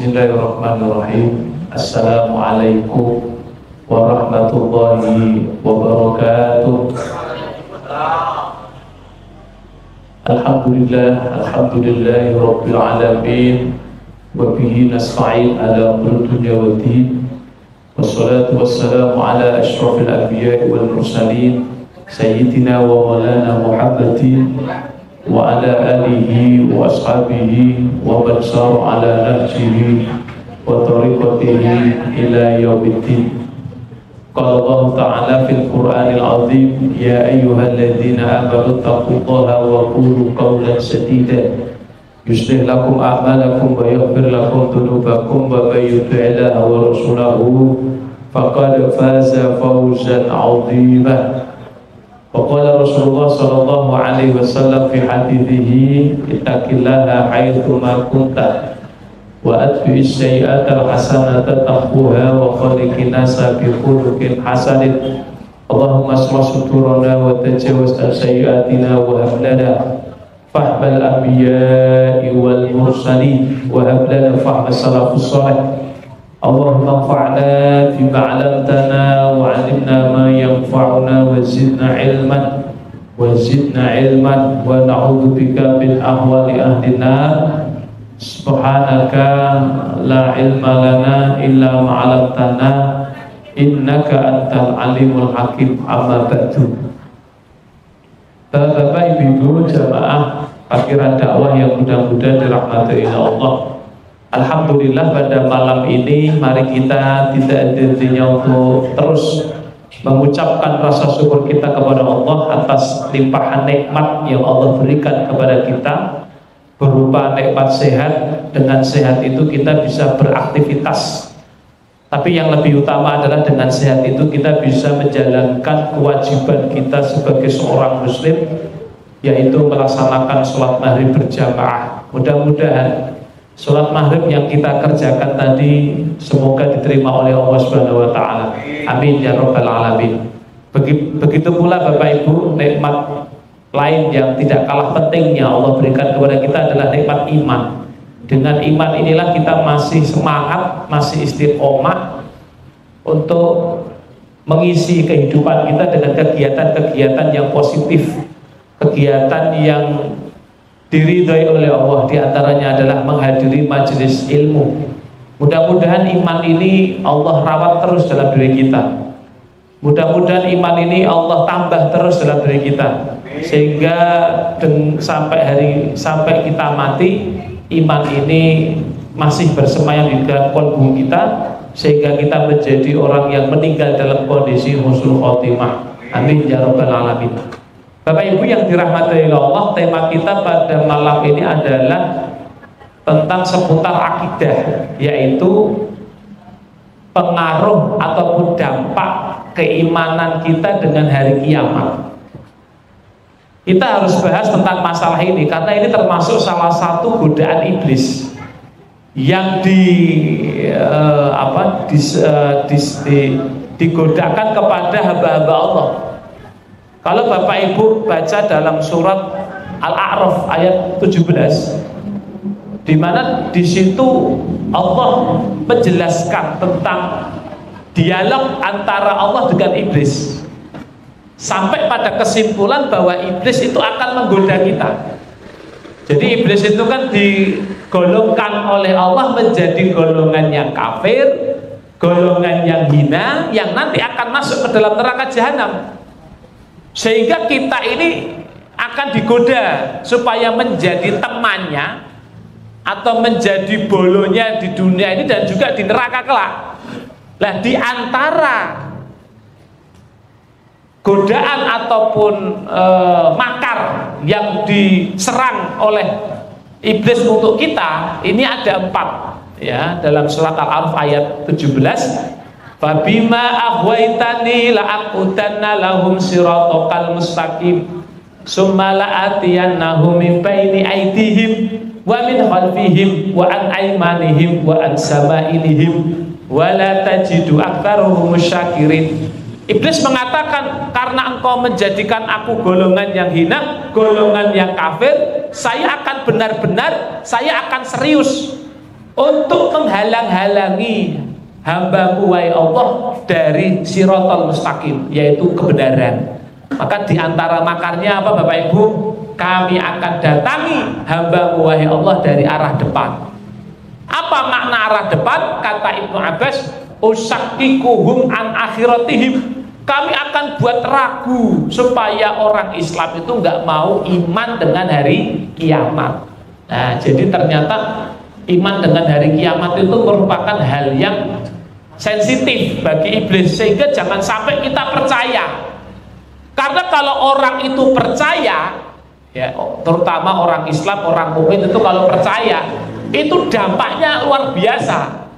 Bismillahirrahmanirrahim. Assalamualaikum warahmatullahi wabarakatuh. Alhamdulillahi rabbil alamin, wa bihi nasta'in ala umuri dunya waddin. Wassalatu wassalamu ala asyrafil anbiya'i wal mursalin sayyidina wa maulana Muhammadin wa ala alihi wa ashabihi wa man sara ala nahjihi wa tariqatihi ila yaumiddin. Qala Allah ta'ala fil Qur'anil azim, ya ayyuhalladzina amanu taqullaha wa qulu qawlan sadida yuslih lakum a'malakum wa yaghfir lakum dhunubakum wa may yuti'illaha wa rasulahu faqad faza fawzan 'azima. Waqala Rasulullah sallallahu alaihi wasallam fi hadithihi, ittaqillaha haitsu ma kunta wa atbi'is sayyi'ata al-hasanata tamhuha wa khaliqin nasa bi khuluqin hasanin. Allahumma asma suturana wa tajawaz an sayyi'atina wa hab lana fahmal anbiya'i wal mursalin wa hab lana fahma salafus salih. Allahumma anfa'na bima 'allamtana wa 'allimna ma yanfa'una wa zidna ilman wa na'udzubika min ahwali ahli nar. Subhanaka la ilma lana illa ma 'allamtana innaka antal alimul hakim. Amma ba'du. Bapak Ibu jamaah akhirat dakwah yang mudah-mudahan dirahmati oleh Allah. Alhamdulillah pada malam ini mari kita tidak henti-hentinya untuk terus mengucapkan rasa syukur kita kepada Allah atas limpahan nikmat yang Allah berikan kepada kita berupa nikmat sehat. Dengan sehat itu kita bisa beraktivitas, tapi yang lebih utama adalah dengan sehat itu kita bisa menjalankan kewajiban kita sebagai seorang muslim, yaitu melaksanakan sholat maghrib berjamaah. Mudah-mudahan sholat maghrib yang kita kerjakan tadi semoga diterima oleh Allah Subhanahu wa Ta'ala. Amin ya Rabbal alamin. Begitu pula Bapak Ibu, nikmat lain yang tidak kalah pentingnya Allah berikan kepada kita adalah nikmat iman. Dengan iman inilah kita masih semangat, masih istiqomah untuk mengisi kehidupan kita dengan kegiatan-kegiatan yang positif, kegiatan yang diridhai oleh Allah. Diantaranya adalah menghadiri majelis ilmu. Mudah-mudahan iman ini Allah rawat terus dalam diri kita. Mudah-mudahan iman ini Allah tambah terus dalam diri kita, sehingga sampai kita mati iman ini masih bersemayam di dalam qalbu kita, sehingga kita menjadi orang yang meninggal dalam kondisi husnul khotimah. Amin ya Rabbal alamin. Bapak Ibu yang dirahmati Allah, tema kita pada malam ini adalah tentang seputar akidah, yaitu pengaruh ataupun dampak keimanan kita dengan hari kiamat. Kita harus bahas tentang masalah ini karena ini termasuk salah satu godaan iblis yang digodakan kepada hamba-hamba Allah. Kalau Bapak Ibu baca dalam surat Al-A'raf ayat 17, di mana di situ Allah menjelaskan tentang dialog antara Allah dengan iblis, sampai pada kesimpulan bahwa iblis itu akan menggoda kita. Jadi iblis itu kan digolongkan oleh Allah menjadi golongan yang kafir, golongan yang hina, yang nanti akan masuk ke dalam neraka jahanam. Sehingga kita ini akan digoda supaya menjadi temannya atau menjadi bolonya di dunia ini dan juga di neraka kelak. Nah, di antara godaan ataupun makar yang diserang oleh iblis untuk kita ini ada 4 ya, dalam surat Al-A'raf ayat 17. Fabima aghwaytani la'aqudanna lahum siratal mustaqim summa la'atiyannahum min baini aydihim wa min khalfihim wa an aymanihim wa an samailihim wa la tajidu aktsarahum syakirin. Iblis mengatakan, karena engkau menjadikan aku golongan yang hina, golongan yang kafir, saya akan benar-benar, saya akan serius untuk menghalang-halangi hamba-Mu wahai Allah dari siratal mustaqim, yaitu kebenaran. Maka diantara makarnya apa Bapak Ibu? Kami akan datangi hamba-Mu wahai Allah dari arah depan. Apa makna arah depan? Kata Ibnu Abbas, usakikuhum an akhiratihim. Kami akan buat ragu supaya orang Islam itu nggak mau iman dengan hari kiamat. Nah, jadi ternyata iman dengan hari kiamat itu merupakan hal yang sensitif bagi iblis, sehingga jangan sampai kita percaya. Karena kalau orang itu percaya, ya, terutama orang Islam, orang mukmin itu kalau percaya, itu dampaknya luar biasa,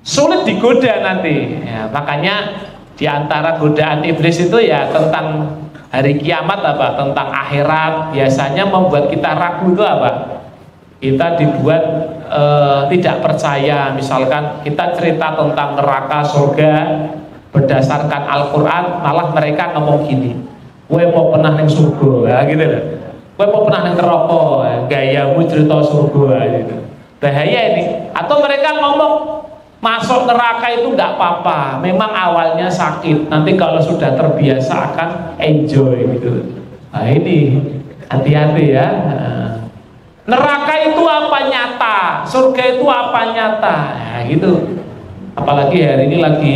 sulit digoda nanti. Ya, makanya diantara godaan iblis itu ya tentang hari kiamat apa, tentang akhirat, biasanya membuat kita ragu itu apa? Kita dibuat tidak percaya. Misalkan kita cerita tentang neraka, surga berdasarkan Al-Quran, malah mereka ngomong gini, "Kowe mau pernah neng surga?" Ya, gitu loh. "Kowe mau pernah neng neraka?" Gayamu cerita surga gitu. Bahaya ini. Atau mereka ngomong masuk neraka itu nggak apa-apa, memang awalnya sakit, nanti kalau sudah terbiasa akan enjoy gitu. Nah ini hati-hati ya. Neraka itu apa nyata, surga itu apa nyata, nah, gitu. Apalagi hari ini lagi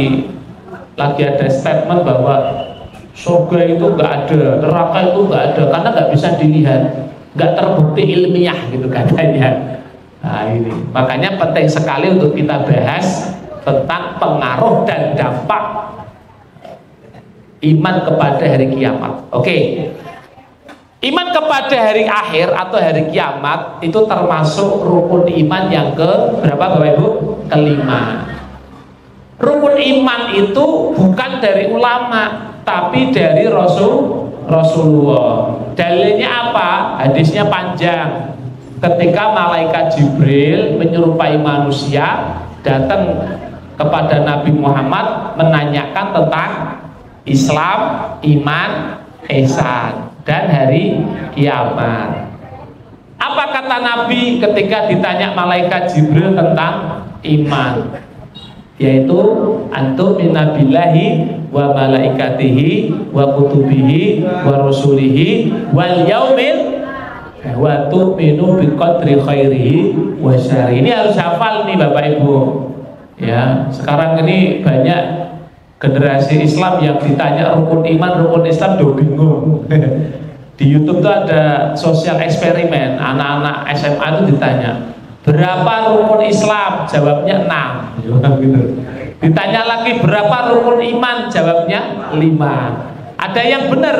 ada statement bahwa surga itu nggak ada, neraka itu nggak ada, karena nggak bisa dilihat, nggak terbukti ilmiah gitu katanya. Nah ini makanya penting sekali untuk kita bahas tentang pengaruh dan dampak iman kepada hari kiamat. Oke. Iman kepada hari akhir atau hari kiamat itu termasuk rukun iman yang ke berapa Bapak Ibu? Kelima. Rukun iman itu bukan dari ulama, tapi dari Rasulullah. Dalilnya apa? Hadisnya panjang. Ketika malaikat Jibril menyerupai manusia datang kepada Nabi Muhammad menanyakan tentang Islam, iman, ihsan dan hari kiamat. Apa kata Nabi ketika ditanya malaikat Jibril tentang iman? Yaitu antum minabillahi wa malaikatihi wa kutubihi wa rusulihi wal yaumil wa tu'minu biqadri khairihi wa syarrihi. Ini harus hafal nih Bapak Ibu. Ya, sekarang ini banyak generasi Islam yang ditanya rukun iman, rukun Islam do bingung. Di YouTube tuh ada sosial eksperimen, anak-anak SMA itu ditanya, berapa rukun Islam? Jawabnya 6. Gitu. Ditanya lagi berapa rukun iman? Jawabnya 5. Ada yang benar.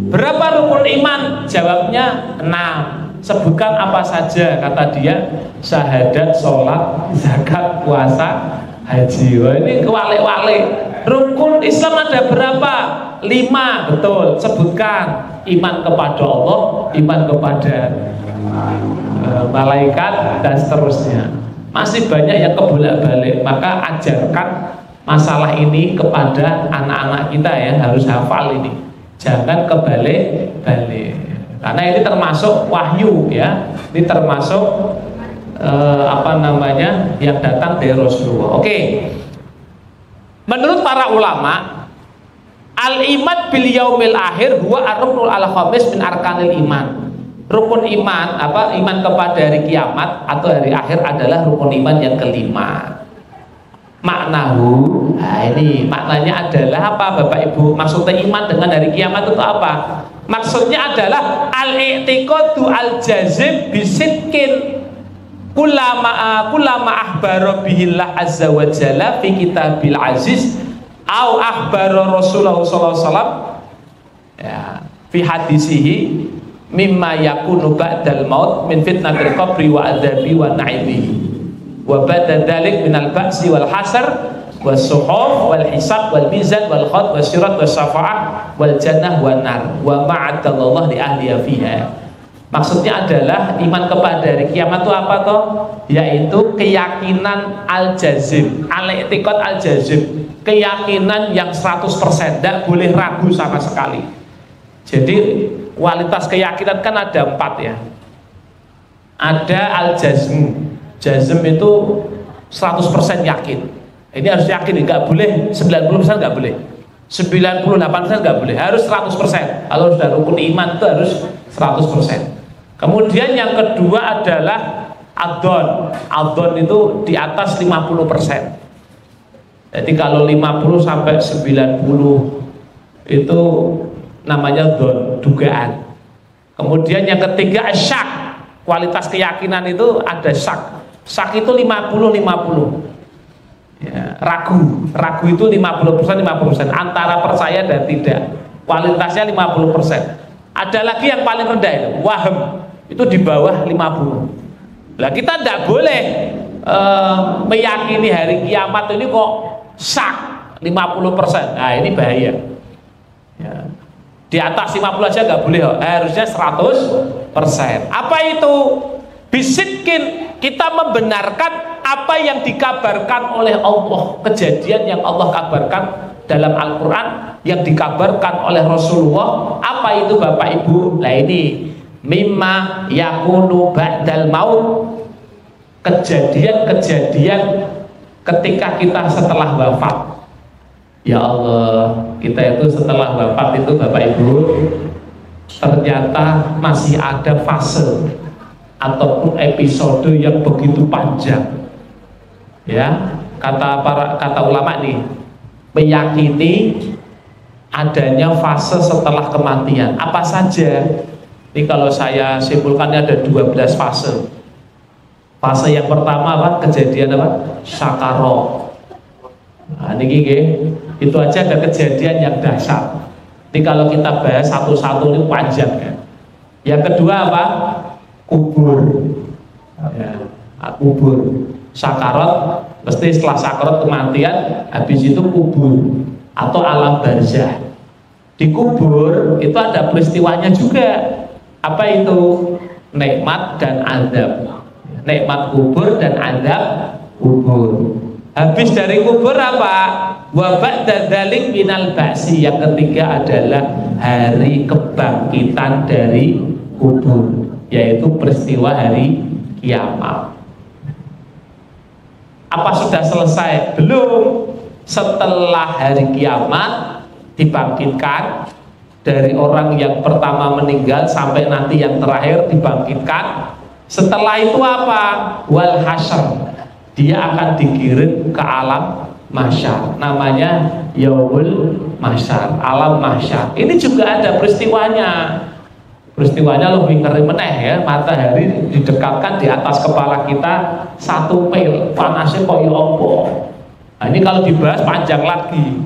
Berapa rukun iman? Jawabnya 6. Sebutkan apa saja, kata dia, syahadat, sholat, zakat, puasa, haji. Wah, ini kewalik-walik. Rukun Islam ada berapa? 5, betul. Sebutkan. Iman kepada Allah, iman kepada malaikat, dan seterusnya. Masih banyak yang kebolak-balik. Maka ajarkan masalah ini kepada anak-anak kita ya, harus hafal ini. Jangan kebalik-balik. Karena ini termasuk wahyu ya. Ini termasuk yang datang dari Rasulullah. Oke. Menurut para ulama, al-iman bil yaumil akhir huwa ar-ruknul al-khamis min arkanil iman. Rukun iman, iman kepada hari kiamat atau hari akhir adalah rukun iman yang kelima. Maknahu, nah ini maknanya adalah apa Bapak Ibu? Maksudnya iman dengan hari kiamat itu apa? Maksudnya adalah al-i'tiqadu al-jazim bisidqin kulama akhbara bihillah azza wa jalla fi kitabil aziz au akhbara Rasulullah sallallahu alaihi wasallam ya fi hadisihi mimma yakunu ba'dal maut min fitnatil qabri wa adzabi wa na'ibihi wa ba'da dzalik minal ba'si wal hasar was suhuf wal hisab wal mizan wal khat was sirat was syafa'ah wal jannah wan nar wa ma'adallahu li ahliya fiha. Maksudnya adalah iman kepada hari kiamat itu apa toh? Yaitu keyakinan al-jazim, al-i'tiqad al-jazim, keyakinan yang 100%, tidak boleh ragu sama sekali. Jadi kualitas keyakinan kan ada 4 ya. Ada al-jazmu, Jazm itu 100% yakin. Ini harus yakin, nggak boleh 90%, nggak boleh 98% nggak boleh, harus 100%. Kalau sudah rukun iman itu harus 100%. Kemudian yang kedua adalah adzon. Adzon itu di atas 50%. Jadi kalau 50 sampai 90 itu namanya dzon, dugaan. Kemudian yang ketiga syak. Kualitas keyakinan itu ada syak. Syak itu 50-50. Ya, ragu itu 50% antara percaya dan tidak, kualitasnya 50%. Ada lagi yang paling rendah itu wahm, itu di bawah 50. Nah kita tidak boleh meyakini hari kiamat ini kok syak 50%. Nah ini bahaya ya. Di atas 50 aja nggak boleh, harusnya 100%. Apa itu? Bisitkin, kita membenarkan apa yang dikabarkan oleh Allah, kejadian yang Allah kabarkan dalam Al-Quran, yang dikabarkan oleh Rasulullah. Apa itu Bapak Ibu? Nah ini mimma yakunu ba'dal maut, kejadian-kejadian ketika kita setelah wafat. Ya Allah, kita itu setelah wafat itu Bapak Ibu ternyata masih ada fase ataupun episode yang begitu panjang. Ya, kata ulama nih, meyakini adanya fase setelah kematian. Apa saja? Ini kalau saya simpulkannya ada 12 fase. Fase yang pertama apa? Kejadian apa? Sakaroh. Nah, ini itu aja ada kejadian yang dahsyat. Ini kalau kita bahas satu-satu ini panjang kan. Yang kedua apa? Kubur. Ya, kubur. Sakarat, mesti setelah sakarat kematian, habis itu kubur atau alam barzah. Di kubur itu ada peristiwanya juga. Apa itu? Nikmat dan azab. Nikmat kubur dan azab kubur. Habis dari kubur apa? Wa ba'da dzalik minal ba'si. Yang ketiga adalah hari kebangkitan dari kubur, yaitu peristiwa hari kiamat. Apa sudah selesai? Belum. Setelah hari kiamat dibangkitkan, dari orang yang pertama meninggal sampai nanti yang terakhir dibangkitkan. Setelah itu apa? Wal hasyr, dia akan dikirim ke alam mahsyar, namanya yaumul mahsyar, alam mahsyar. Ini juga ada peristiwanya. Peristiwanya lebih ngeri meneh ya, matahari didekatkan di atas kepala kita 1 mil, panasnya kok ya apa. Nah, ini kalau dibahas panjang lagi.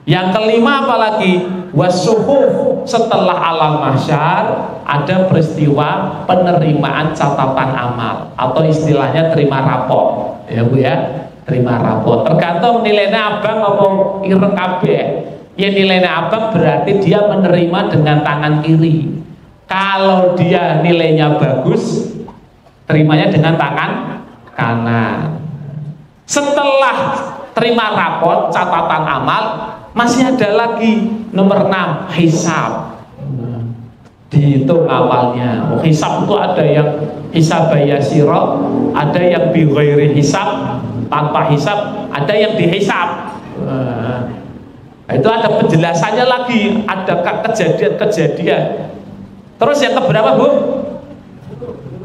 Yang kelima apalagi? Wasuhuf, setelah alam mahsyar ada peristiwa penerimaan catatan amal atau istilahnya terima rapor. Ya Bu ya, terima rapor. Tergantung nilainya abang apa ireng kabeh. Ya nilainya abang berarti dia menerima dengan tangan kiri. Kalau dia nilainya bagus, terimanya dengan tangan kanan. Setelah terima rapor catatan amal, masih ada lagi nomor 6, hisab. Dihitung amalnya. Hisab itu ada yang hisab yasira, ada yang bi ghairi hisab, tanpa hisab, ada yang dihisab. Itu ada penjelasannya lagi, ada kejadian-kejadian. Terus yang keberapa Bu?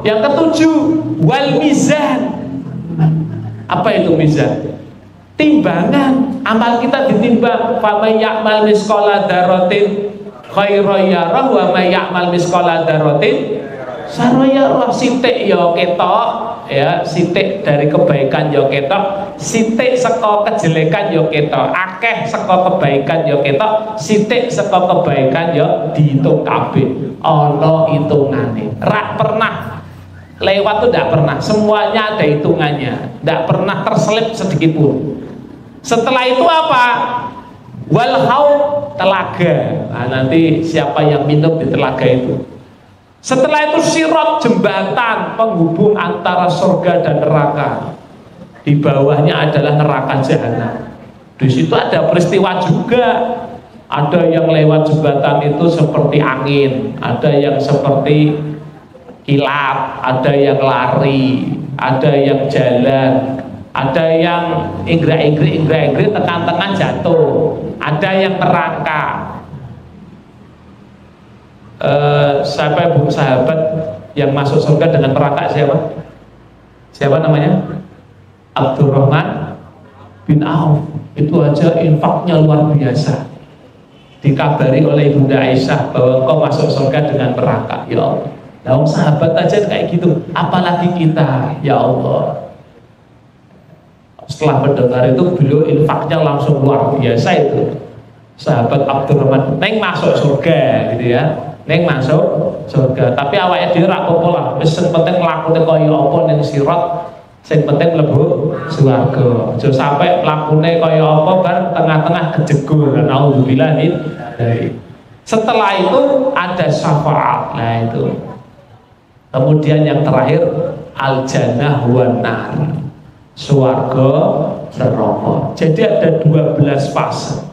Yang ketujuh, wal mizan. Apa itu mizan? Timbangan. Amal kita ditimbang. Faman ya'mal misqala dzarratin khairan yarah wa may ya'mal misqala dzarratin syarran yarah. Sithik ya ketok, ya sithik dari kebaikan ya ketok, sithik saka kejelekan ya ketok, akeh saka kebaikan ya ketok, sithik saka kebaikan ya dihitung kabeh. Ana hitungane. Rak pernah lewat tuh, tidak pernah. Semuanya ada hitungannya, tidak pernah terselip sedikit pun. Setelah itu apa? Wal haud, telaga. Nah, nanti siapa yang minum di telaga itu. Setelah itu sirat, jembatan penghubung antara surga dan neraka. Di bawahnya adalah neraka jahanam. Di situ ada peristiwa juga. Ada yang lewat jembatan itu seperti angin, ada yang seperti kilat, ada yang lari, ada yang jalan, ada yang inggra-ingri tekan tengah jatuh, ada yang merangkak. Siapa ibu sahabat yang masuk surga dengan merangkak siapa? Siapa namanya? Abdurrahman bin Auf. Itu aja infaknya luar biasa. Dikabari oleh Ibunda Aisyah bahwa kau masuk surga dengan merangkak. Ya Allah, nah, sahabat aja kayak gitu, apalagi kita, ya Allah. Setelah mendengar itu, beliau infaknya langsung luar biasa itu. Sahabat Abdurrahman, neng masuk surga gitu ya, neng masuk surga. Tapi awalnya dia rapopo lah, yang penting lakukan kaya apa neng sirat, yang penting mlebu swarga. Aja sampai lakukan kaya apa bar tengah-tengah kejegur. Nauzubillah min dzalik. Setelah itu ada syafaat. Nah itu. Kemudian yang terakhir al-jannah wan nar. Swarga neraka. Jadi ada 12 fase.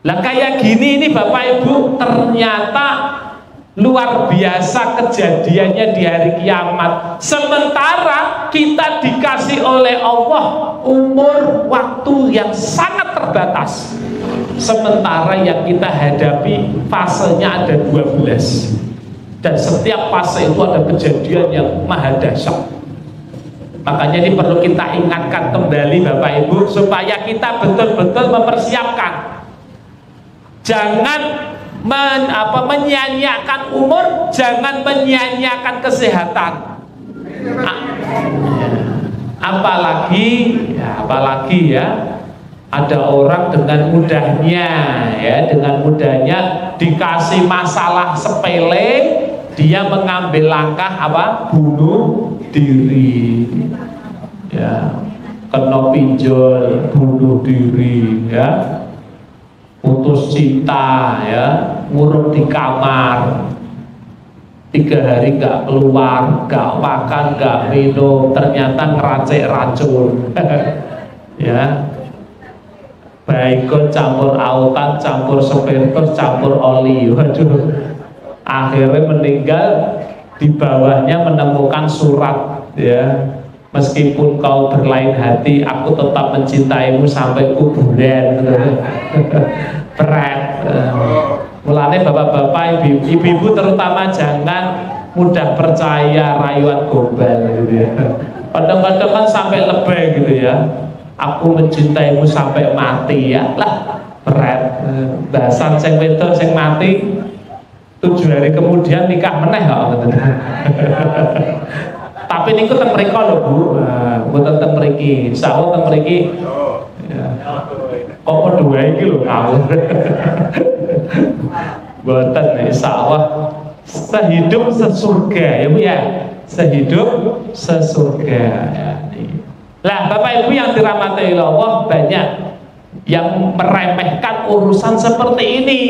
Lah kayak gini ini Bapak Ibu, ternyata luar biasa kejadiannya di hari kiamat. Sementara kita dikasih oleh Allah umur waktu yang sangat terbatas. Sementara yang kita hadapi fasenya ada 12. Dan setiap fase itu ada kejadian yang maha dahsyat. Makanya ini perlu kita ingatkan kembali Bapak Ibu, supaya kita betul-betul mempersiapkan. Jangan menyia-nyiakan umur, jangan menyia-nyiakan kesehatan. Apalagi ya ada orang dengan mudahnya dikasih masalah sepele, dia mengambil langkah bunuh diri. Ya, kena pinjol, bunuh diri, ya. Putus cinta, ya, ngurung di kamar 3 hari nggak keluar, nggak makan, nggak minum, ternyata ngeracik racun. Ya, baikon campur autan, campur spiritus, campur oli. Waduh, akhirnya meninggal. Di bawahnya menemukan surat, ya, meskipun kau berlain hati, aku tetap mencintaimu sampai kuburan. Berat. Mulanya bapak-bapak, ibu-ibu terutama jangan mudah percaya rayuan gombal gitu ya. Kadang-kadang kan sampai lebay gitu ya. Aku mencintaimu sampai mati, ya lah, berat. Bahasan sing wedok sing mati 7 hari kemudian nikah meneh kok. Tapi niku teng mriko lho Bu. Mboten teng mriki. Insyaallah teng mriki. Ya. Kok kedua iki lho ngawur. Mboten insyaallah sehidup sesurga ya Bu ya. Sehidup sesurga. Lah Bapak Ibu yang dirahmati Allah, banyak yang meremehkan urusan seperti ini.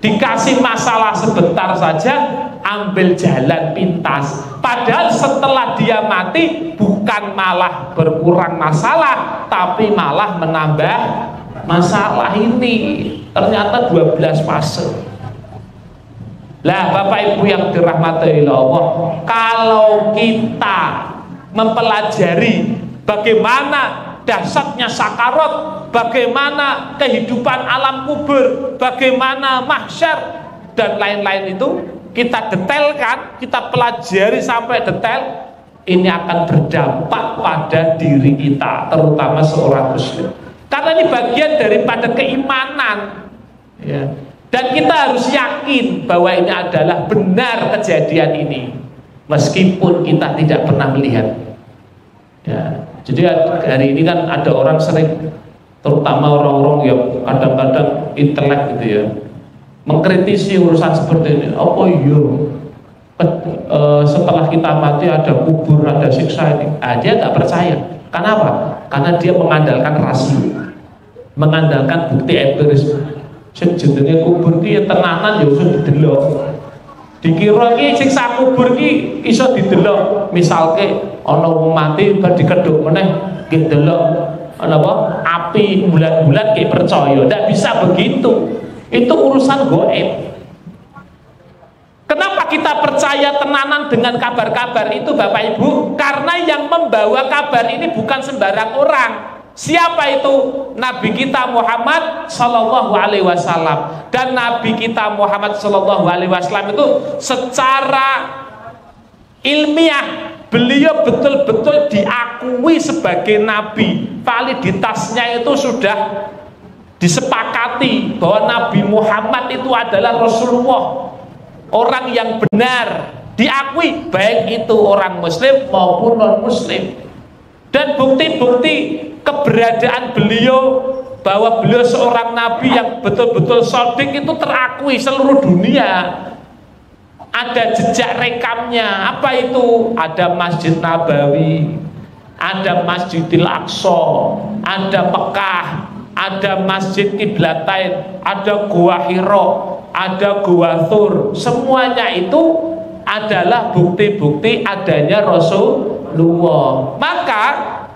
Dikasih masalah sebentar saja, ambil jalan pintas. Padahal setelah dia mati, bukan malah berkurang masalah, tapi malah menambah masalah ini. Ternyata 12 fase. Lah Bapak Ibu yang dirahmati Allah, kalau kita mempelajari bagaimana dahsyatnya sakarat, bagaimana kehidupan alam kubur, bagaimana mahsyar dan lain-lain itu kita detailkan, kita pelajari sampai detail, ini akan berdampak pada diri kita, terutama seorang muslim. Karena ini bagian daripada keimanan, ya. Dan kita harus yakin bahwa ini adalah benar kejadian ini, meskipun kita tidak pernah melihat. Ya. Jadi hari ini kan ada orang sering, terutama orang-orang yang kadang-kadang intelek gitu ya, mengkritisi urusan seperti ini. Oh iya, setelah kita mati ada kubur, ada siksa ini. Dia nggak percaya. Kenapa? Karena dia mengandalkan rasio, mengandalkan bukti empiris. Jenenge kubur ki tenanan ya iso didelok. Dikira ki siksa kubur ki iso didelok. Misalke ana wong mati bar dikedhuk meneh ki delok apa api bulat-bulat ki percaya. Ndak bisa begitu. Itu urusan gaib. Kenapa kita percaya tenanan dengan kabar-kabar itu Bapak Ibu? Karena yang membawa kabar ini bukan sembarang orang. Siapa itu? Nabi kita Muhammad Sallallahu Alaihi Wasallam. Dan Nabi kita Muhammad Sallallahu Alaihi Wasallam itu secara ilmiah beliau betul-betul diakui sebagai nabi. Validitasnya itu sudah disepakati bahwa Nabi Muhammad itu adalah Rasulullah, orang yang benar, diakui baik itu orang muslim maupun non muslim. Dan bukti-bukti keberadaan beliau, bahwa beliau seorang nabi yang betul-betul shadiq itu terakui seluruh dunia. Ada jejak rekamnya. Apa itu? Ada Masjid Nabawi, ada Masjidil Aqsa, ada Mekah, ada Masjid Qiblatain, ada Gua Hira, ada Gua Thur. Semuanya itu adalah bukti-bukti adanya Rasulullah. Maka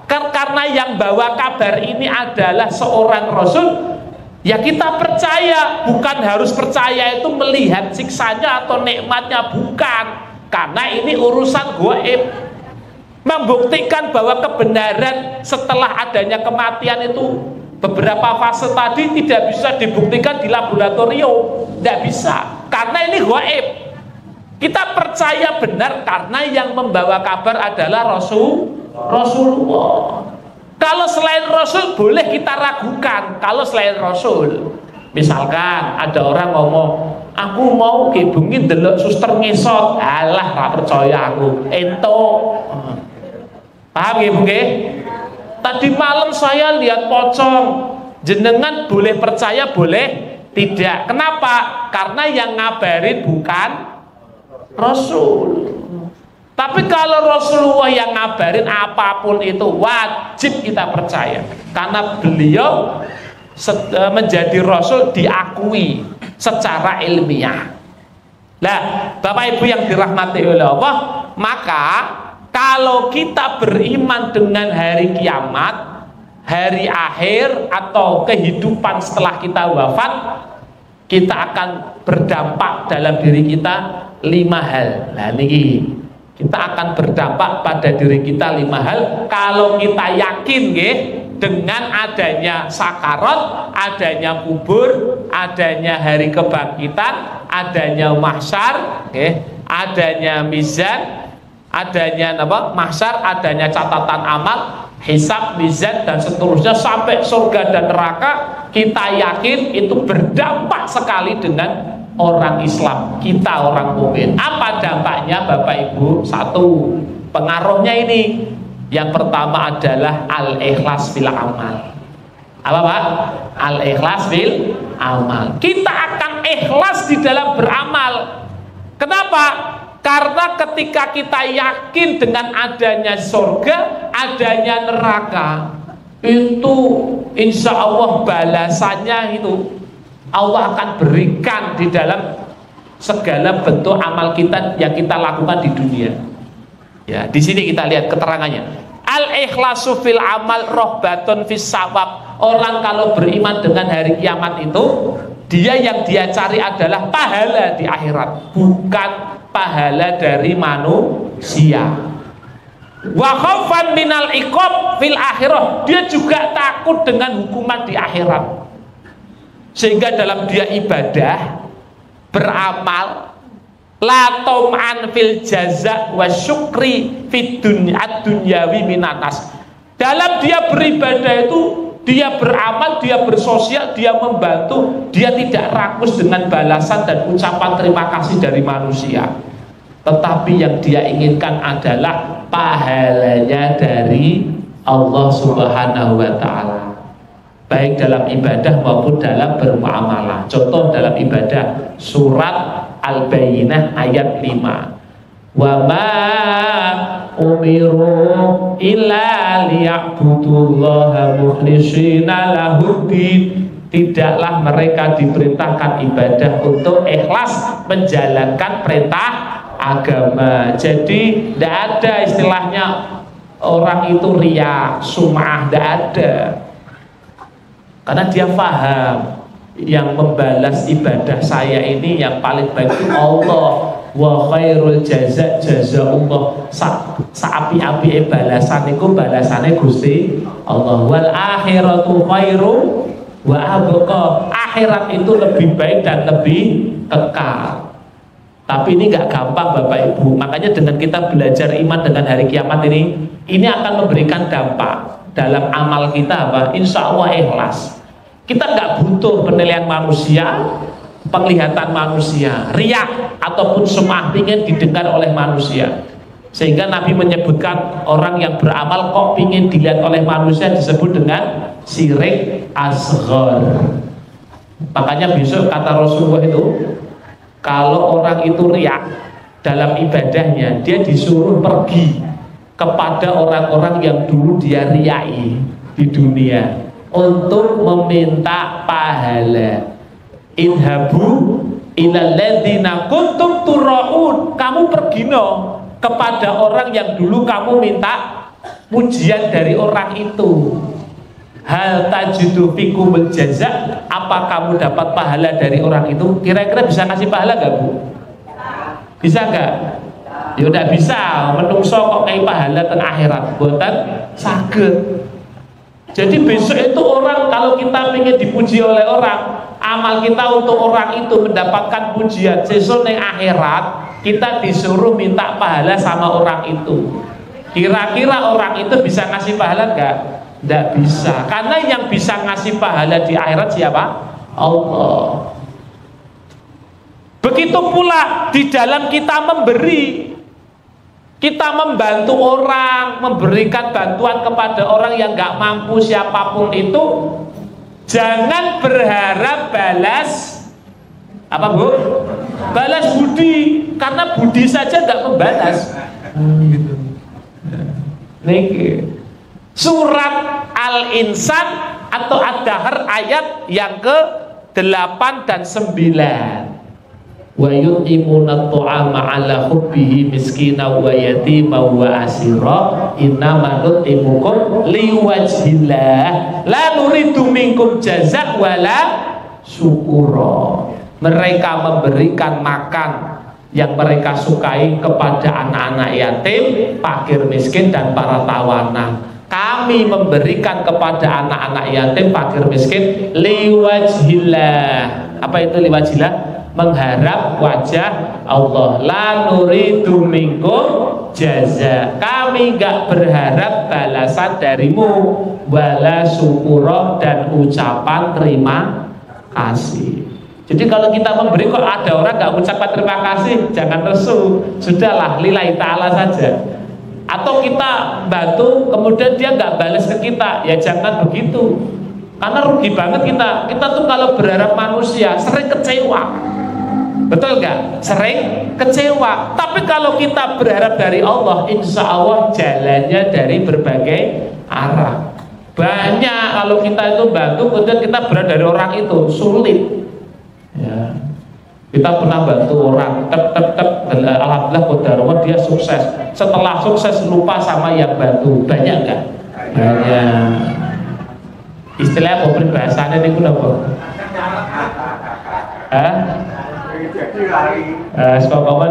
karena yang bawa kabar ini adalah seorang Rasul, ya kita percaya. Bukan harus percaya itu melihat siksanya atau nikmatnya, bukan. Karena ini urusan gaib. Membuktikan bahwa kebenaran setelah adanya kematian itu, beberapa fase tadi tidak bisa dibuktikan di laboratorium, tidak bisa, karena ini gaib. Kita percaya benar karena yang membawa kabar adalah Rasulullah. Kalau selain Rasul boleh kita ragukan. Kalau selain Rasul, misalkan ada orang ngomong, aku mau kebengi delok suster ngesot, alah gak percaya aku, ento. Paham ya nggih? Tadi malam saya lihat pocong. Jenengan boleh percaya, boleh tidak. Kenapa? Karena yang ngabarin bukan Rasul. Tapi kalau Rasulullah yang ngabarin apapun itu wajib kita percaya. Karena beliau menjadi Rasul diakui secara ilmiah. Nah, Bapak Ibu yang dirahmati oleh Allah, maka kalau kita beriman dengan hari kiamat, hari akhir atau kehidupan setelah kita wafat, kita akan berdampak dalam diri kita 5 hal. Nah niki, kita akan berdampak pada diri kita 5 hal kalau kita yakin nggih dengan adanya sakarat, adanya kubur, adanya hari kebangkitan, adanya mahsyar, adanya mizan, adanya mahsyar, adanya catatan amal, hisab, mizan dan seterusnya sampai surga dan neraka. Kita yakin itu berdampak sekali dengan orang Islam, kita orang mukmin. Apa dampaknya Bapak Ibu? 1, pengaruhnya ini. Yang pertama adalah al-ikhlas fil amal. Apa Pak? Al-ikhlas fil amal. Kita akan ikhlas di dalam beramal. Kenapa? Karena ketika kita yakin dengan adanya surga, adanya neraka, itu insya Allah balasannya itu Allah akan berikan di dalam segala bentuk amal kita yang kita lakukan di dunia. Ya, di sini kita lihat keterangannya. Al-ikhlasu fil amal rohbatun fis sawab. Orang kalau beriman dengan hari kiamat itu, dia yang dia cari adalah pahala di akhirat, bukan pahala dari manusia. Wa khaufan minal iqab fil akhirah. Dia juga takut dengan hukuman di akhirat. Sehingga dalam dia ibadah, beramal, la tom'an fil jaza wa syukri fid dunyawi minanas. Dalam dia beribadah itu, dia beramal, dia bersosial, dia membantu, dia tidak rakus dengan balasan dan ucapan terima kasih dari manusia. Tetapi yang dia inginkan adalah pahalanya dari Allah Subhanahu wa ta'ala, baik dalam ibadah maupun dalam bermuamalah. Contoh dalam ibadah, surat Al-Bayyinah ayat 5. Wa ma umiru illa liya'budullaha mukhlishina lahuddin. Tidaklah mereka diperintahkan ibadah untuk ikhlas menjalankan perintah agama. Jadi tidak ada istilahnya orang itu riya, sum'ah, tidak ada. Karena dia paham yang membalas ibadah saya ini yang paling baik itu Allah. Wa khairul jaza jazaullah. Saapi-api balasan iku balasane Gusti Allah. Wal akhiratu khairu wa abqa. Akhirat itu lebih baik dan lebih kekal. Tapi ini nggak gampang Bapak Ibu. Makanya dengan kita belajar iman dengan hari kiamat ini akan memberikan dampak dalam amal kita apa? Insya Allah ikhlas. Kita nggak butuh penilaian manusia, penglihatan manusia, riak ataupun sum'ah ingin didengar oleh manusia. Sehingga Nabi menyebutkan orang yang beramal kok ingin dilihat oleh manusia disebut dengan syirik asghar. Makanya besok kata Rasulullah itu, kalau orang itu riak dalam ibadahnya, dia disuruh pergi kepada orang-orang yang dulu dia riai di dunia untuk meminta pahala. Idhabu ilal ladzina kuntum turaun. Kamu pergi kepada orang yang dulu kamu minta pujian dari orang itu. Hal tajidu fikumul jaza. Apa kamu dapat pahala dari orang itu? Kira-kira bisa kasih pahala gak Bu? Bisa gak? Ya udah bisa. Menungso kok kayak pahala ten akhirat buatan saged. Jadi besok itu orang, kalau kita ingin dipuji oleh orang, amal kita untuk orang itu mendapatkan pujian. Sesuk ning akhirat kita disuruh minta pahala sama orang itu. Kira-kira orang itu bisa ngasih pahala gak? Tidak bisa, karena yang bisa ngasih pahala di akhirat siapa? Allah. Begitu pula di dalam kita memberi, kita membantu orang, memberikan bantuan kepada orang yang gak mampu siapapun itu, jangan berharap balas apa Bu? Balas budi, karena budi saja gak membalas. Gitu. Niki. Surat Al-Insan atau Ad-Dahr ayat yang ke-8 dan 9. Wa yut'imuna at'ama 'ala hubbihi miskina wa yatima wa asira innama nut'imukum liwajhillah la nuridu minkum jazaa wala syukura. Mereka memberikan makan yang mereka sukai kepada anak-anak yatim, fakir miskin dan para tawanan. Kami memberikan kepada anak-anak yatim, fakir miskin liwajhillah. Apa itu liwajhillah? Mengharap wajah Allah. La nuridu minkum jaza. Kami enggak berharap balasan darimu, wala syukura dan ucapan terima kasih. Jadi kalau kita memberi kok ada orang enggak ucapkan terima kasih, jangan resu. Sudahlah, lillahi ta'ala saja. Atau kita bantu kemudian dia nggak balas ke kita, ya jangan begitu, karena rugi banget kita. Kita tuh kalau berharap manusia sering kecewa, betul nggak? Sering kecewa. Tapi kalau kita berharap dari Allah, insya Allah jalannya dari berbagai arah. Banyak kalau kita itu bantu kemudian kita berharap dari orang itu sulit. Ya. Kita pernah bantu orang, alhamdulillah qadarullah dia sukses. Setelah sukses lupa sama yang bantu. Banyak nggak? Banyak. Istilahnya apa peribahasanya ini apa? Semoga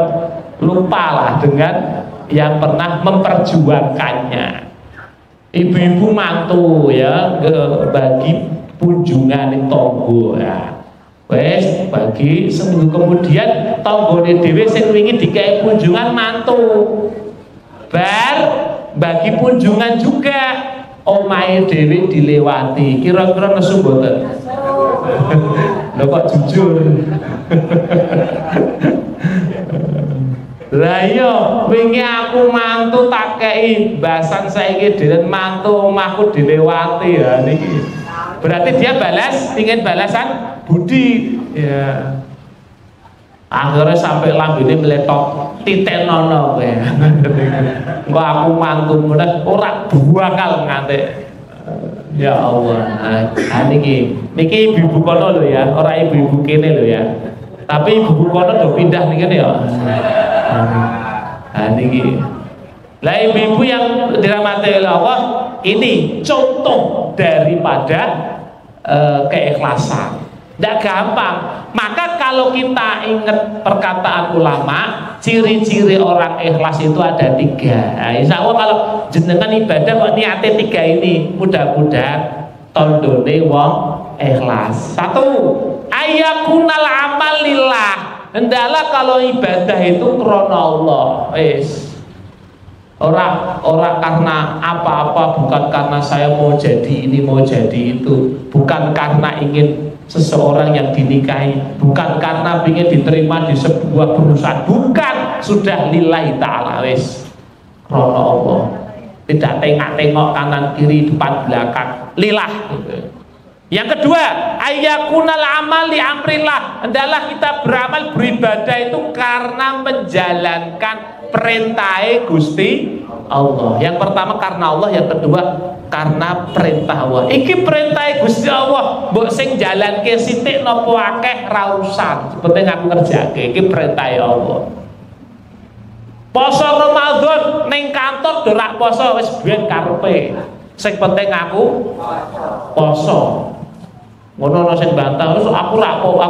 lupalah dengan yang pernah memperjuangkannya. Ibu-ibu mantu ya bagi kunjungan di tonggo ya. Wes bagi seminggu kemudian tanggane dhewe sing wingi dikae kunjungan mantu. Bar bagi kunjungan juga omahe dhewe dilewati. Kira-kira nesu mboten? Lho kok jujur. Lah iya, wingi aku mantu tak kei basan saiki dhewe mantu omahku dilewati ya niki. Berarti dia balas, ingin balasan budi ya. Akhirnya sampai lambene meletok titenono kowe. Engko aku mantu mudah ora bakal ngantek. Ya Allah. Nah niki ibu-ibu kono lho ya, ora ibu-ibu kene lho ya. Tapi ibu-ibu kono do pindah niki ya. Nah niki. Lah ibu-ibu yang dirahmati oleh Allah, ini contoh daripada keikhlasan. Tidak gampang. Maka kalau kita ingat perkataan ulama, ciri-ciri orang ikhlas itu ada 3. Nah, insya Allah kalau jenengan ibadah kok niatnya 3 ini, mudah-mudahan tondone wong ikhlas. 1, ayakunal amal lillah. Hendaklah kalau ibadah itu krana Allah. Orang karena apa-apa, bukan karena saya mau jadi ini, mau jadi itu, bukan karena ingin seseorang yang dinikahi, bukan karena ingin diterima di sebuah perusahaan, bukan, sudah lillahi ta'ala, wis krana Allah. Tidak tengok-tengok kanan kiri depan belakang, lillah. Yang kedua, ayakunal amal li amrillah. Hendaklah kita beramal beribadah itu karena menjalankan perintah Gusti Allah. Yang pertama karena Allah, yang kedua karena perintah Allah. Iki perintah Gusti Allah, mbok sing jalanke sithik napa akeh ra urusan. Penting aku ngerjake, iki perintah Allah. Poso Ramadan ning kantor dorak poso wis ben karepe. Sing penting aku poso. Ngono ana sing bantah, "Wis aku ra apa,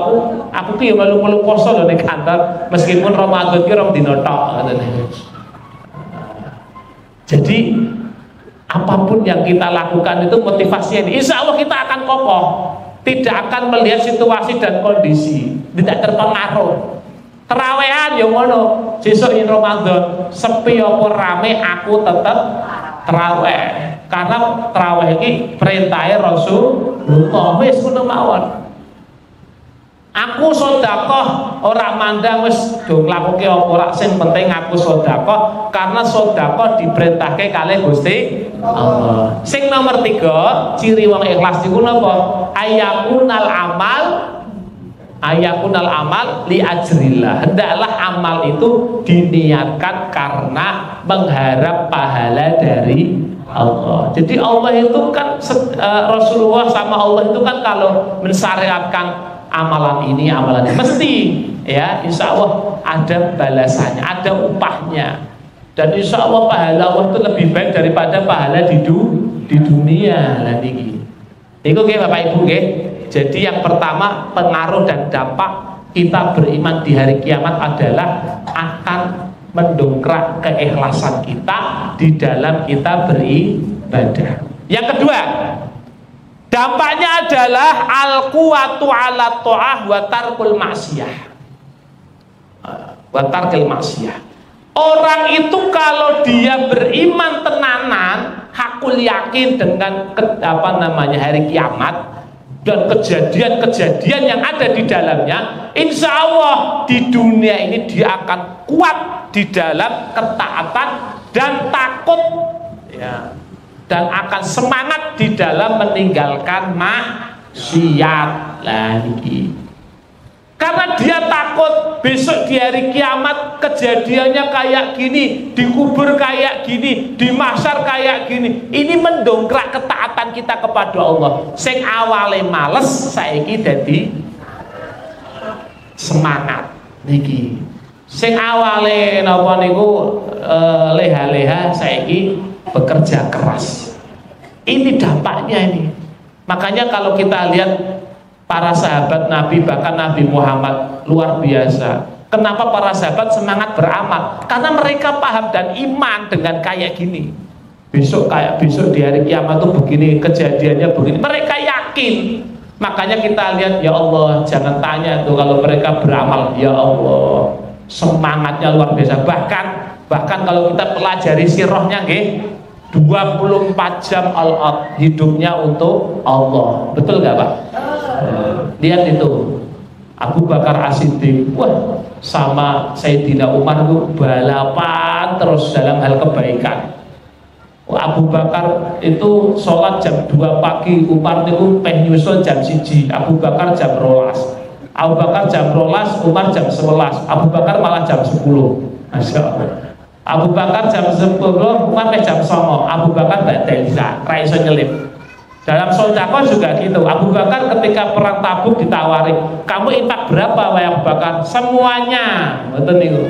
aku ki yo melu-melu poso lho ning kantor meskipun Ramadan ki 2 dina tok." Jadi apapun yang kita lakukan itu motivasinya ini, insya Allah kita akan kokoh, tidak akan melihat situasi dan kondisi, tidak terpengaruh. Terawehan yang ngono, sesuk in Ramadan sepi apa rame aku tetap terawih, karena terawih ini perintahnya Rasulullah. Wis ngono mawon. Aku sedekah ora mandang wis do nglakuke apa ora, sing penting aku sedekah karena sedekah diperintahke kalih Gusti Allah. Sing nomor 3, ciri wong ikhlas iku napa? Ayakunal amal li ajrillah. Hendaklah amal itu diniatkan karena mengharap pahala dari Allah. Jadi Allah itu kan Rasulullah sama Allah itu kan kalau mensyariatkan amalan ini mesti ya insya Allah ada balasannya, ada upahnya, dan insya Allah pahala Allah itu lebih baik daripada pahala di dunia. Lah niki niku nggih Bapak Ibu nggih. Jadi yang pertama, pengaruh dan dampak kita beriman di hari kiamat adalah akan mendongkrak keikhlasan kita di dalam kita beribadah. Yang kedua, dampaknya adalah al-quwatu ala ta'ah wa tarkul maksiyah. Orang itu kalau dia beriman tenanan, hakul yakin dengan hari kiamat dan kejadian-kejadian yang ada di dalamnya, insya Allah di dunia ini dia akan kuat di dalam ketaatan dan takut ya, dan akan semangat di dalam meninggalkan maksiat lagi. Karena dia takut besok di hari kiamat kejadiannya kayak gini, dikubur kayak gini, di mahsyar kayak gini. Ini mendongkrak ketaatan kita kepada Allah. Sing awale males saiki dadi semangat niki. Sing awale napa niku leha-leha saiki bekerja keras. Ini dampaknya ini. Makanya kalau kita lihat para sahabat Nabi, bahkan Nabi Muhammad, luar biasa. Kenapa para sahabat semangat beramal? Karena mereka paham dan iman dengan kayak gini. Besok di hari kiamat tuh begini, kejadiannya begini. Mereka yakin. Makanya kita lihat, ya Allah, jangan tanya tuh kalau mereka beramal, ya Allah, semangatnya luar biasa. Bahkan kalau kita pelajari sirahnya nggih, 24 jam all-out hidupnya untuk Allah. Betul nggak Pak? Lihat itu Abu Bakar As-Siddiq, wah, sama Sayyidina Umar itu balapan terus dalam hal kebaikan. Abu Bakar itu sholat jam 2 pagi, Umar itu peh nyusul jam 1, Abu Bakar jam 12, Abu Bakar jam 12, Umar jam 11, Abu Bakar malah jam 10. Masya Allah. Abu Bakar jam 10, Umar jam 9, Abu Bakar tidak bisa, raiso nyelip. Dalam sedekah juga gitu. Abu Bakar ketika perang Tabuk ditawari, kamu infak berapa wahai Abu Bakar? Semuanya. Betul niku.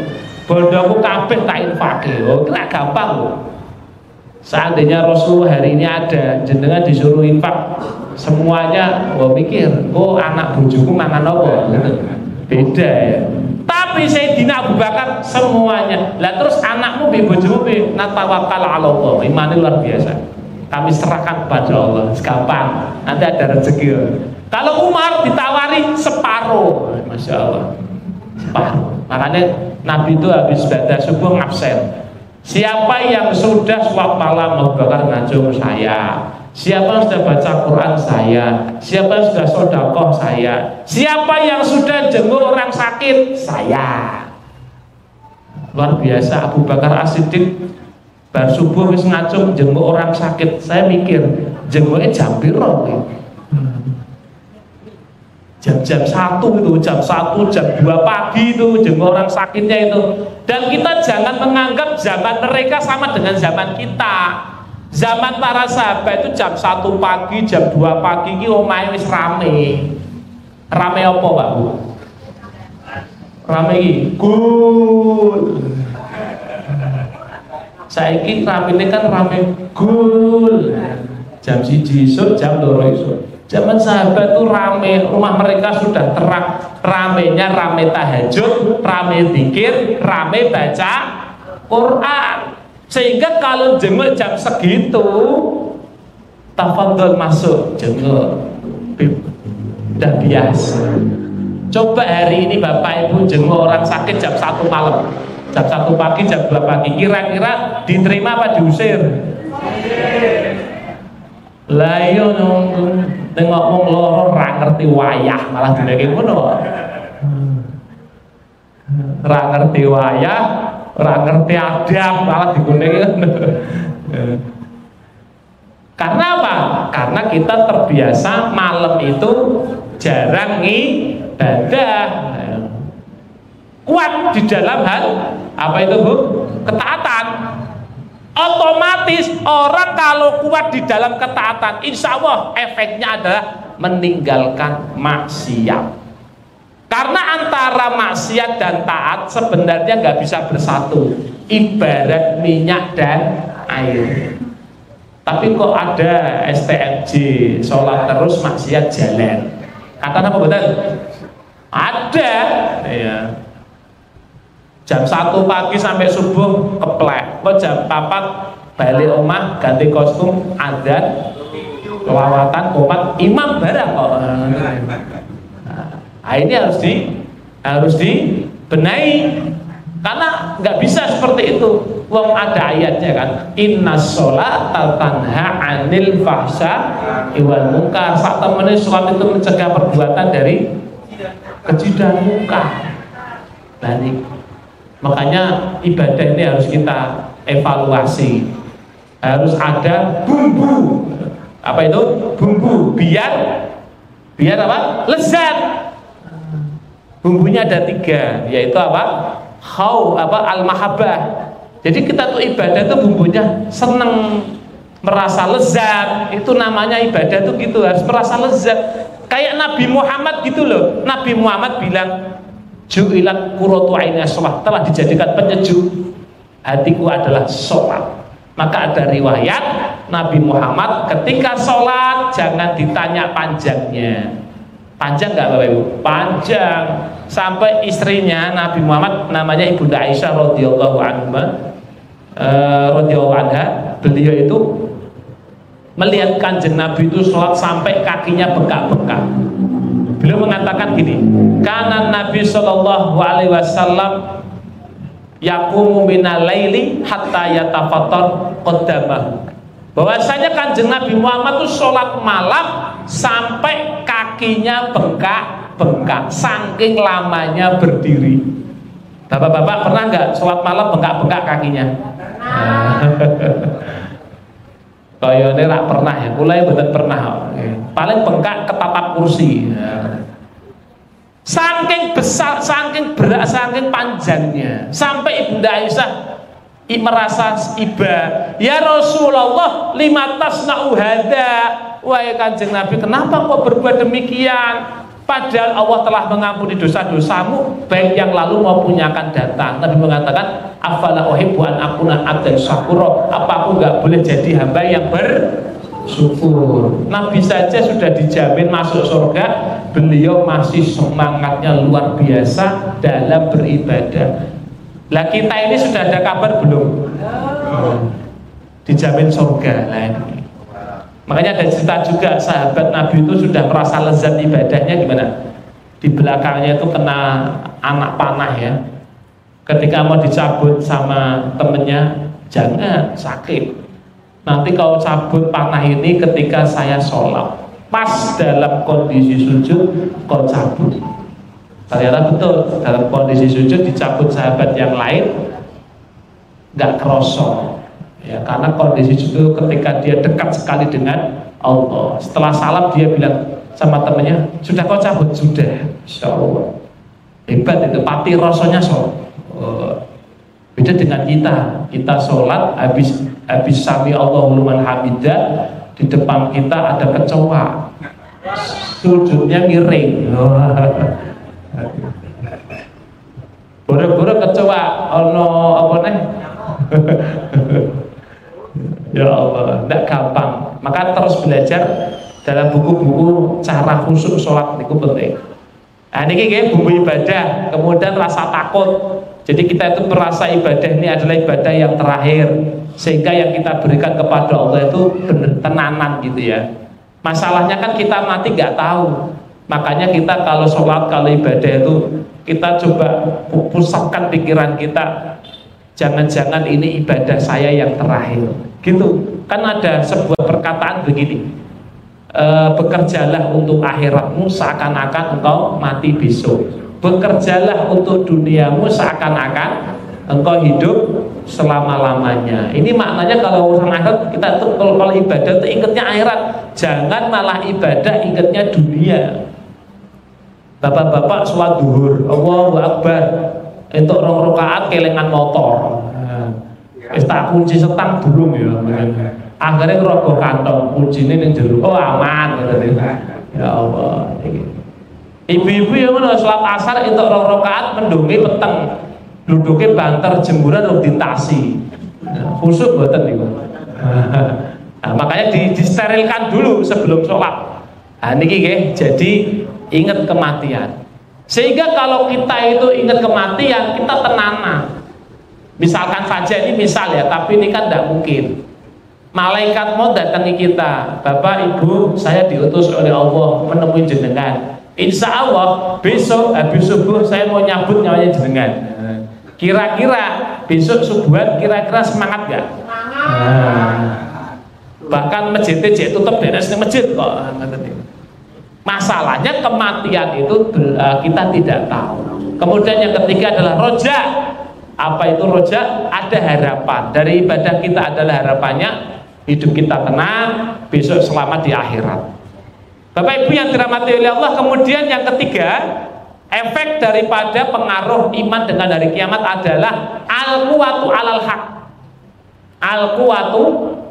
Bondoku kabeh tak infake. Oh, kira gampang loh. Seandainya Rasulullah hari ini ada, jenengan disuruh infak semuanya, mikir, anak bojoku mangan apa? Beda ya. Tapi Sayyidina Abu Bakar semuanya. Lah terus anakmu bi bojomu bi natawakal ala Allah. Imane luar biasa. Kami serahkan kepada Allah. Gampang. Nanti ada rezeki. Kalau Umar ditawari separuh, Masya Allah. Separuh. Makanya Nabi itu habis baca subuh ngabsen. Siapa yang sudah sholat malam Abu Bakar ngajung saya. Siapa yang sudah baca Quran saya. Siapa yang sudah sedekah saya. Siapa yang sudah jenguk orang sakit saya. Luar biasa Abu Bakar As-Siddiq bar subuh wis ngajung jenguk orang sakit. Saya mikir jenguknya jam piro jam-jam 1 itu, jam 1, jam 2 pagi itu jenguk orang sakitnya itu. Dan kita jangan menganggap zaman mereka sama dengan zaman kita. Zaman para sahabat itu jam 1 pagi, jam 2 pagi ini omahe wis rame. Rame apa, Pak Bu? Rame iki gul. Saiki ramene kan rame gul. Jam 1 isuk, jam 2 isuk. Zaman sahabat itu rame, rumah mereka sudah terang. Ramenya rame tahajud, rame zikir, rame baca Quran. Sehingga kalau jenguk jam segitu, tafadhol masuk jenguk. Udah biasa. Coba hari ini Bapak Ibu jenguk orang sakit jam 1 malam, jam 1 pagi, jam 2 pagi, kira-kira diterima apa diusir? Lah iya nengok wong loro ra ngerti wayah malah dineke ngono. Ra ngerti wayah, ra ngerti adab malah diguneke ngono. Karena apa? Karena kita terbiasa malam itu jarang ibadah. Kuat di dalam hal apa itu, Bu? Ketaatan. Otomatis orang kalau kuat di dalam ketaatan, insya Allah efeknya adalah meninggalkan maksiat. Karena antara maksiat dan taat sebenarnya nggak bisa bersatu, ibarat minyak dan air. Tapi kok ada STMJ, sholat terus maksiat jalan. Kata apa betul? Ada, ya. Jam 1 pagi sampai subuh keplek. Kok jam 4 balik omah ganti kostum adzan lawatan komat imam barang kok. Nah, ini harus dibenahi karena nggak bisa seperti itu. Wong ada ayatnya kan, innas sholata tanha 'anil fahsya'i wal munkar. Sak temene sholat itu mencegah perbuatan dari keji dan munkar. Makanya ibadah ini harus kita evaluasi. Harus ada bumbu. Apa itu? Bumbu biar apa? Lezat. Bumbunya ada 3, yaitu apa? Al-mahabbah. Jadi kita tuh ibadah tuh bumbunya seneng, merasa lezat. Itu namanya ibadah tuh gitu, harus merasa lezat. Kayak Nabi Muhammad gitu loh. Nabi Muhammad bilang, ju'ilat qurratu aini sholat, telah dijadikan penyejuk hatiku adalah sholat. Maka ada riwayat Nabi Muhammad ketika sholat jangan ditanya panjangnya. Panjang nggak Bapak Ibu? Panjang. Sampai istrinya Nabi Muhammad namanya Ibunda Aisyah radhiyallahu anha, beliau itu melihat kanjeng Nabi itu sholat sampai kakinya bengkak-bengkak. Beliau mengatakan gini, kana Nabi sallallahu alaihi wasallam yaqumu minal laili hatta yatafattar qaddamahu. Bahwasanya kanjeng Nabi Muhammad itu sholat malam sampai kakinya bengkak-bengkak, saking lamanya berdiri. Bapak-bapak pernah nggak sholat malam bengkak-bengkak kakinya? Kayaknya rak pernah ya, mulai betul pernah. Paling bengkak ketapap kursi. Saking besar, saking berat, saking panjangnya, sampai Ibunda Aisyah merasa iba. Ya Rasulullah, lima tasna'u hadza. Wahai kanjeng Nabi, kenapa kok berbuat demikian? Padahal Allah telah mengampuni dosa-dosamu baik yang lalu maupun yang akan datang. Nabi mengatakan, afala uhibbu an akuna abdan syakura, apa aku nggak boleh jadi hamba yang bersyukur. Nabi saja sudah dijamin masuk surga, beliau masih semangatnya luar biasa dalam beribadah. Lah kita ini sudah ada kabar belum? Dijamin surga. Nah, makanya ada cerita juga sahabat Nabi itu sudah merasa lezat ibadahnya gimana? Di belakangnya itu kena anak panah ya. Ketika mau dicabut sama temennya, jangan, sakit. Nanti kau cabut panah ini ketika saya sholat, pas dalam kondisi sujud kau cabut. Ternyata betul, dalam kondisi sujud dicabut sahabat yang lain, nggak kerosok. Ya, karena kondisi itu ketika dia dekat sekali dengan Allah. Setelah salam dia bilang sama temannya, sudah kau cabut? Sudah. Insya Allah. Hebat itu, pati rasanya beda dengan kita sholat habis sami Allahu liman hamidah, di depan kita ada kecoa, sujudnya miring. Boro-boro kecoa ono apa nih? Ya Allah, tidak gampang. Maka terus belajar dalam buku-buku cara khusyuk sholat itu penting. Nah ini kayak bumbu ibadah, kemudian rasa takut. Jadi kita itu merasa ibadah ini adalah ibadah yang terakhir, sehingga yang kita berikan kepada Allah itu benar tenanan gitu ya. Masalahnya kan kita mati nggak tahu. Makanya kita kalau sholat, kalau ibadah itu kita coba pusatkan pikiran kita, jangan-jangan ini ibadah saya yang terakhir. Gitu. Kan ada sebuah perkataan begini, bekerjalah untuk akhiratmu seakan-akan engkau mati besok. Bekerjalah untuk duniamu seakan-akan engkau hidup selama-lamanya. Ini maknanya kalau urusan akhirat, kita tuh kalau ibadah tuh ingatnya akhirat, jangan malah ibadah ingatnya dunia. Bapak-bapak sholat duhur, Allahu Akbar, entuk 2 rakaat kelengan motor. Wis tak kunci setang durung ya. Akhirnya ngerogoh kantong, kuncine ning jero. Oh aman gitu. Ya Allah. Ibu-ibu yang ngono salat asar entuk 2 rakaat mendungi peteng. Duduke banter jemuran rung ditasi. Khusuk mboten niku. Nah, makanya disterilkan dulu sebelum sholat. Nah niki nggih, jadi ingat kematian. Sehingga kalau kita itu ingat kematian, kita tenanan. Misalkan saja ini misal ya, tapi ini kan tidak mungkin. Malaikat mau datangi kita, Bapak Ibu, saya diutus oleh Allah menemui jenengan. Insya Allah besok habis subuh saya mau nyabut nyawanya jenengan. Kira-kira besok subuhan kira-kira semangat gak? Bahkan masjidnya tutup beres di masjid kok. Masalahnya kematian itu kita tidak tahu. Kemudian yang ketiga adalah roja. Apa itu roja? Ada harapan. Dari ibadah kita adalah harapannya hidup kita tenang, besok selamat di akhirat. Bapak Ibu yang dirahmati oleh Allah, kemudian yang ketiga, efek daripada pengaruh iman dengan hari kiamat adalah al-quwatu alal haq. Al-quwatu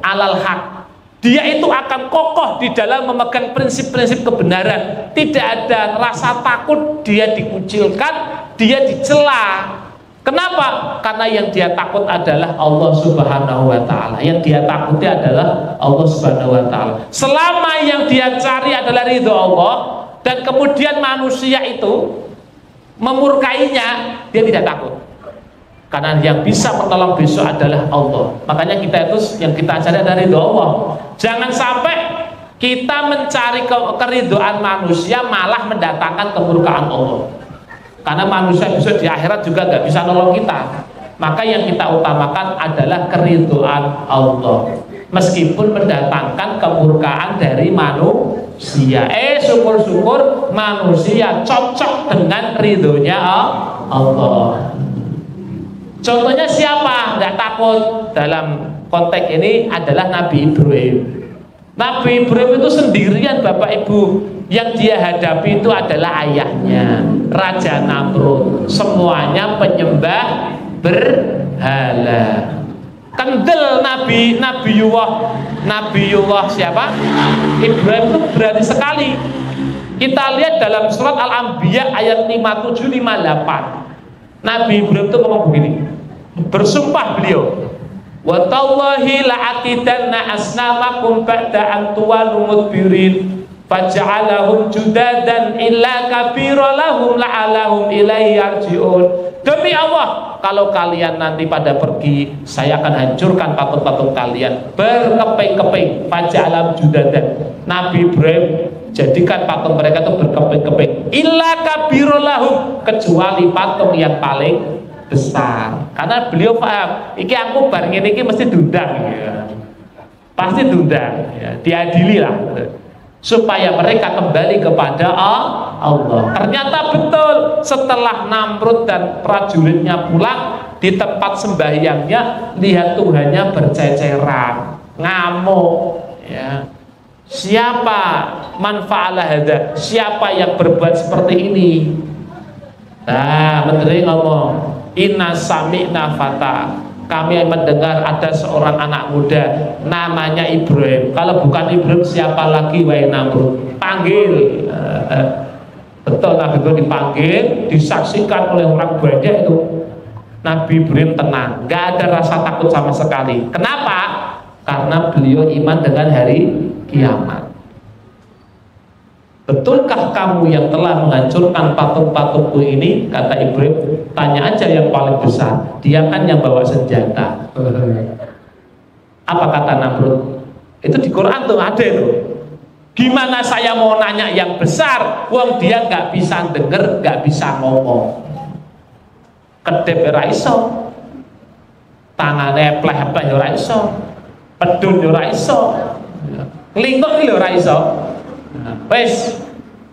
alal haq. Dia itu akan kokoh di dalam memegang prinsip-prinsip kebenaran. Tidak ada rasa takut dia dikucilkan, dia dicela. Kenapa? Karena yang dia takut adalah Allah Subhanahu wa ta'ala. Yang dia takuti adalah Allah Subhanahu wa ta'ala. Selama yang dia cari adalah ridho Allah, dan kemudian manusia itu memurkainya, dia tidak takut. Karena yang bisa menolong besok adalah Allah. Makanya kita itu yang kita cari adalah ridho Allah. Jangan sampai kita mencari keridhoan manusia malah mendatangkan kemurkaan Allah. Karena manusia besok di akhirat juga nggak bisa nolong kita. Maka yang kita utamakan adalah keridhaan Allah, meskipun mendatangkan kemurkaan dari manusia. Syukur-syukur manusia cocok dengan ridhonya Allah. Contohnya siapa? Nggak takut dalam konteks ini adalah Nabi Ibrahim. Nabi Ibrahim itu sendirian Bapak Ibu. Yang dia hadapi itu adalah ayahnya, Raja Namrud. Semuanya penyembah berhala. Kendel Nabiullah siapa? Ibrahim itu berani sekali. Kita lihat dalam surat Al-Anbiya ayat 57-58. Nabi Ibrahim itu ngomong begini, bersumpah beliau, wa tallahi la'akidanna asnamakum ba'da an tuwallu mudbirin faja'alahum judadan illa kabira lahum la'alahum ilaihi yarji'un. Demi Allah, kalau kalian nanti pada pergi, saya akan hancurkan patung-patung kalian berkeping-keping. Faja'alahum judadan. Nabi Ibrahim jadikan patung mereka itu berkeping-keping. Illa kabira lahum, kecuali patung yang paling besar. Karena beliau paham, iki aku bar ngene iki mesti diundang ya. Pasti diundang ya, diadili lah supaya mereka kembali kepada Allah. Ternyata betul, setelah Namrud dan prajuritnya pulang, di tempat sembahyangnya lihat Tuhannya berceceran, ngamuk ya. Siapa manfa'alah hada? Siapa yang berbuat seperti ini? Nah, menteri ngomong, inna sami'na fata, kami mendengar ada seorang anak muda namanya Ibrahim. Kalau bukan Ibrahim siapa lagi wahai Namrud? Panggil. Betul, Nabi Ibrahim dipanggil, disaksikan oleh orang banyak itu. Nabi Ibrahim tenang, nggak ada rasa takut sama sekali. Kenapa? Karena beliau iman dengan hari kiamat. Betulkah kamu yang telah menghancurkan patung-patungku ini? Kata Ibrahim, tanya aja yang paling besar. Dia kan yang bawa senjata. Apa kata Namrud? Itu di Quran tuh ada itu. Gimana saya mau nanya yang besar, wong dia nggak bisa denger, nggak bisa ngomong. Kedep ora iso, tangane pleh-pleh ora iso, pedun ora iso, lingkuk iki ora iso. Wes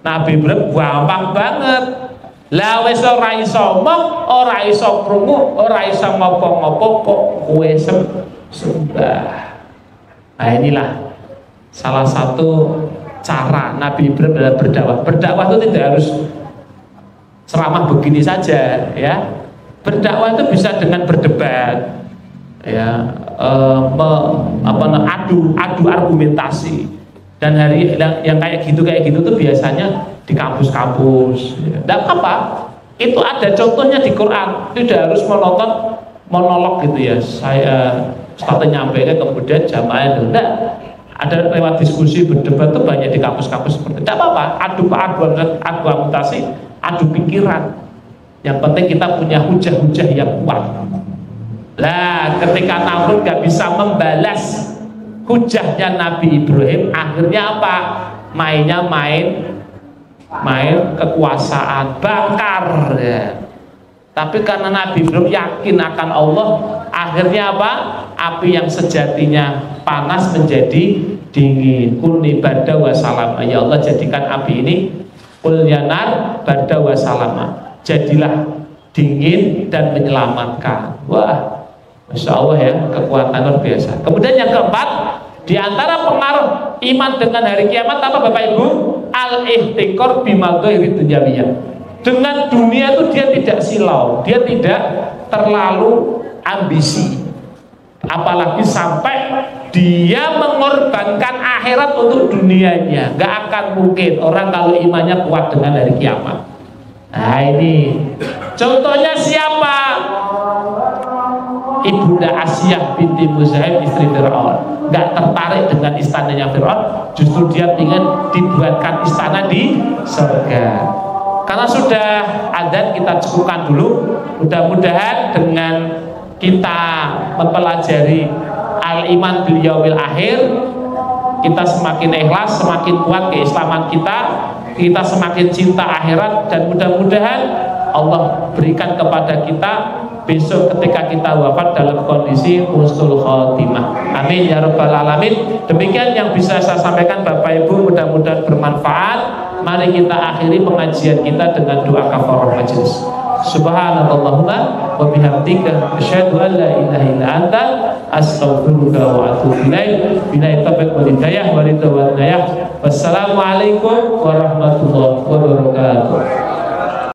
Nabi Ibrahim gampang banget. Lah wis ora iso omong, ora iso krungu, ora iso ngopo-ngopo kok kowe sembah. Nah inilah salah satu cara Nabi Ibrahim dalam berdakwah. Berdakwah itu tidak harus ceramah begini saja ya. Berdakwah itu bisa dengan berdebat ya, adu argumentasi. Dan hari yang kayak gitu tuh biasanya di kampus-kampus. Tidak apa-apa, itu ada contohnya di Quran. Tidak harus monolog gitu ya. Saya startnya nyampaikan kemudian jamaah tidak. Ada lewat diskusi berdebat tuh banyak di kampus-kampus seperti itu. Tidak apa-apa, adu argumentasi, adu pikiran. Yang penting kita punya hujah-hujah yang kuat. Lah ketika Namrud gak bisa membalas hujahnya Nabi Ibrahim, akhirnya apa? Mainnya main kekuasaan, bakar ya. Tapi karena Nabi Ibrahim yakin akan Allah, akhirnya apa? Api yang sejatinya panas menjadi dingin. Kulni barda wa salama. Ya Allah, jadikan api ini kul yanar barda wa salama, jadilah dingin dan menyelamatkan. Wah, Masya Allah ya, kekuatan luar biasa. Kemudian yang keempat, di antara pengaruh iman dengan hari kiamat apa Bapak Ibu? Al-ihtikor bimadhahiri dunyawiyah. Dengan dunia itu dia tidak silau, dia tidak terlalu ambisi, apalagi sampai dia mengorbankan akhirat untuk dunianya. Gak akan mungkin orang kalau imannya kuat dengan hari kiamat. Nah ini contohnya siapa? Ibunda Asyah binti Muzahim, istri Fir'aun. Gak tertarik dengan istananya Fir'aun, justru dia ingin dibuatkan istana di surga. Karena sudah adzan, kita cukupkan dulu. Mudah-mudahan dengan kita mempelajari al-iman bil yaumil akhir, kita semakin ikhlas, semakin kuat keislaman kita semakin cinta akhirat, dan mudah-mudahan Allah berikan kepada kita besok ketika kita wafat dalam kondisi husnul khotimah. Amin ya rabbal alamin. Demikian yang bisa saya sampaikan Bapak Ibu, mudah-mudahan bermanfaat. Mari kita akhiri pengajian kita dengan doa kafarah majelis. Subhanallahumma wa bihamdika asyhadu an la ilaha illa anta astaghfiruka wa atubu ilaik. Billahi taufiq wal hidayah wa ridwan. Wassalamualaikum warahmatullahi wabarakatuh.